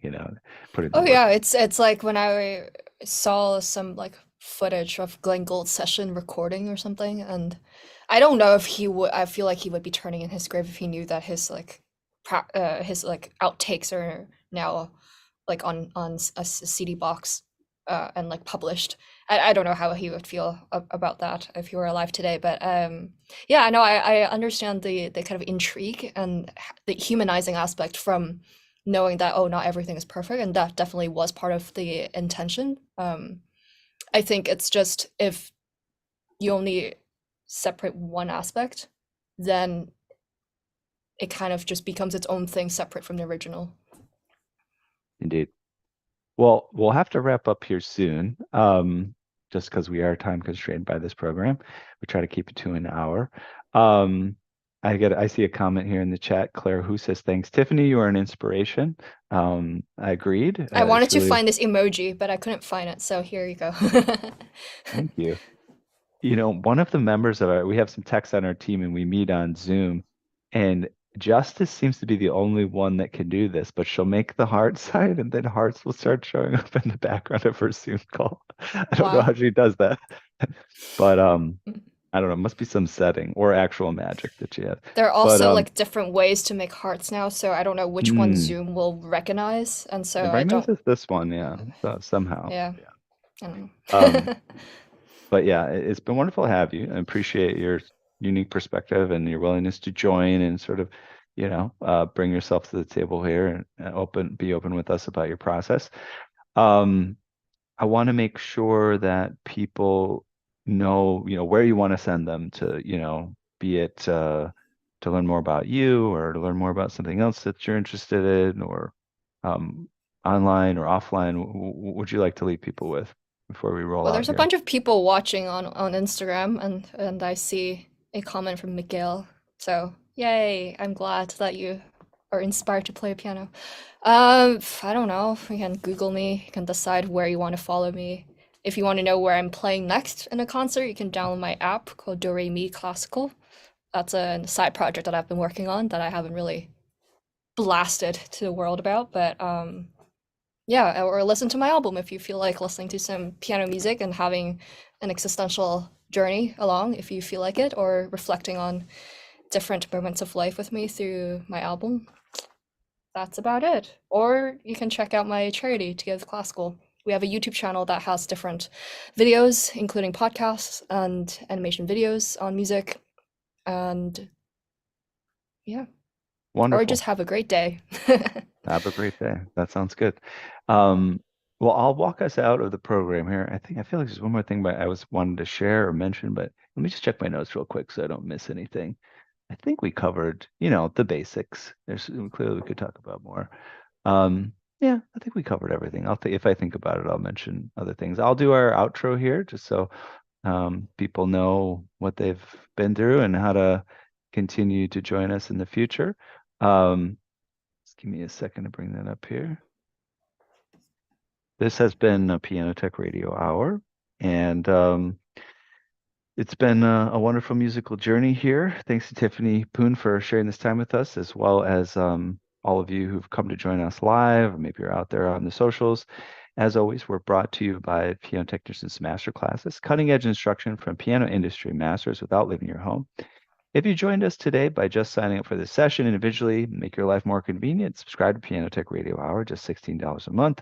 Speaker 1: putting the
Speaker 3: Oh
Speaker 1: work.
Speaker 3: yeah, it's like when I saw some like footage of Glenn Gould's session recording or something, and I don't know if he would. I feel like he would be turning in his grave if he knew that his like outtakes are now like on a CD box and like published. I don't know how he would feel about that if he were alive today, but yeah, no, I understand the kind of intrigue and the humanizing aspect from knowing that, oh, not everything is perfect, and that definitely was part of the intention. I think it's just if you only separate one aspect, then it kind of just becomes its own thing separate from the original.
Speaker 1: Indeed. Well, we'll have to wrap up here soon, just because we are time constrained by this program. We try to keep it to an hour. I see a comment here in the chat, Claire, who says, thanks, Tiffany, you are an inspiration. I agreed.
Speaker 3: I wanted
Speaker 1: It's
Speaker 3: to
Speaker 1: really,
Speaker 3: find this emoji, but I couldn't find it, so here you go.
Speaker 1: thank you. One of the members we have some techs on our team and we meet on Zoom, and Justice seems to be the only one that can do this, but she'll make the heart sign and then hearts will start showing up in the background of her Zoom call. I don't know
Speaker 3: Wow.
Speaker 1: how she does that. But I don't know, must be some setting or actual magic that you have.
Speaker 3: There are
Speaker 1: But
Speaker 3: also like different ways to make hearts now, so I don't know which one
Speaker 1: hmm,
Speaker 3: Zoom will recognize, and so
Speaker 1: it
Speaker 3: I don't.
Speaker 1: recognizes this one, yeah. So somehow.
Speaker 3: Yeah, I don't
Speaker 1: Um,
Speaker 3: know.
Speaker 1: but yeah, it's been wonderful to have you. I appreciate your unique perspective and your willingness to join and sort of, bring yourself to the table here and be open with us about your process. Um, I want to make sure that people know, where you want to send them to, be it to learn more about you or to learn more about something else that you're interested in or um, online or offline. Would you like to leave people with before we roll
Speaker 3: Well,
Speaker 1: out
Speaker 3: there's a
Speaker 1: here?
Speaker 3: bunch of people watching on Instagram, and I see a comment from Miguel. So yay! I'm glad that you are inspired to play piano. I don't know. You can Google me. You can decide where you want to follow me. If you want to know where I'm playing next in a concert, you can download my app called Do Re Mi Classical. That's a side project that I've been working on that I haven't really blasted to the world about, but yeah, or listen to my album if you feel like listening to some piano music and having an existential journey along, if you feel like it, or reflecting on different moments of life with me through my album. That's about it. Or you can check out my charity to give classical. We have a YouTube channel that has different videos, including podcasts and animation videos on music. And yeah, or
Speaker 1: Wonderful.
Speaker 3: just have a great day.
Speaker 1: Have a great day. That sounds good. Well, I'll walk us out of the program here. I feel like there's one more thing but I was wanted to share or mention, but let me just check my notes real quick so I don't miss anything. I think we covered, the basics. There's clearly we could talk about more. Yeah, I think we covered everything. If I think about it, I'll mention other things. I'll do our outro here just so people know what they've been through and how to continue to join us in the future. Just give me a second to bring that up here. This has been a Piano Tech Radio Hour, and it's been a wonderful musical journey here. Thanks to Tiffany Poon for sharing this time with us, as well as all of you who've come to join us live, or maybe you're out there on the socials. As always, we're brought to you by Piano Technicians Masterclasses, cutting edge instruction from piano industry masters without leaving your home. If you joined us today by just signing up for this session individually, make your life more convenient, subscribe to Piano Tech Radio Hour, just $16 a month.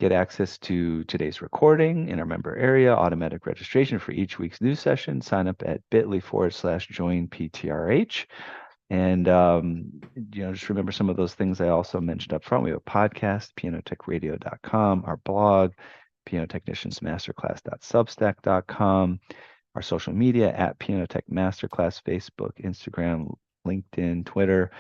Speaker 1: Get access to today's recording in our member area, automatic registration for each week's news session. Sign up at bit.ly/join PTRH. And, just remember some of those things I also mentioned up front. We have a podcast, pianotechradio.com, our blog, pianotechniciansmasterclass.substack.com, our social media at Piano Tech Masterclass, Facebook, Instagram, LinkedIn, Twitter.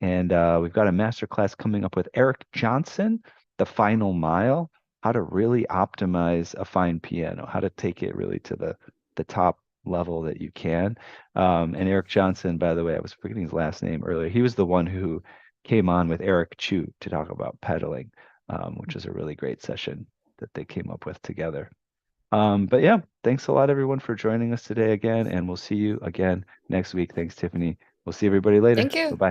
Speaker 1: And we've got a masterclass coming up with Eric Johnson, The Final Mile, how to really optimize a fine piano, how to take it really to the top level that you can. And Eric Johnson, by the way, I was forgetting his last name earlier. He was the one who came on with Eric Chu to talk about pedaling, which is a really great session that they came up with together. But yeah, thanks a lot, everyone, for joining us today again, and we'll see you again next week. Thanks, Tiffany. We'll see everybody later.
Speaker 3: Thank you.
Speaker 1: Bye-bye.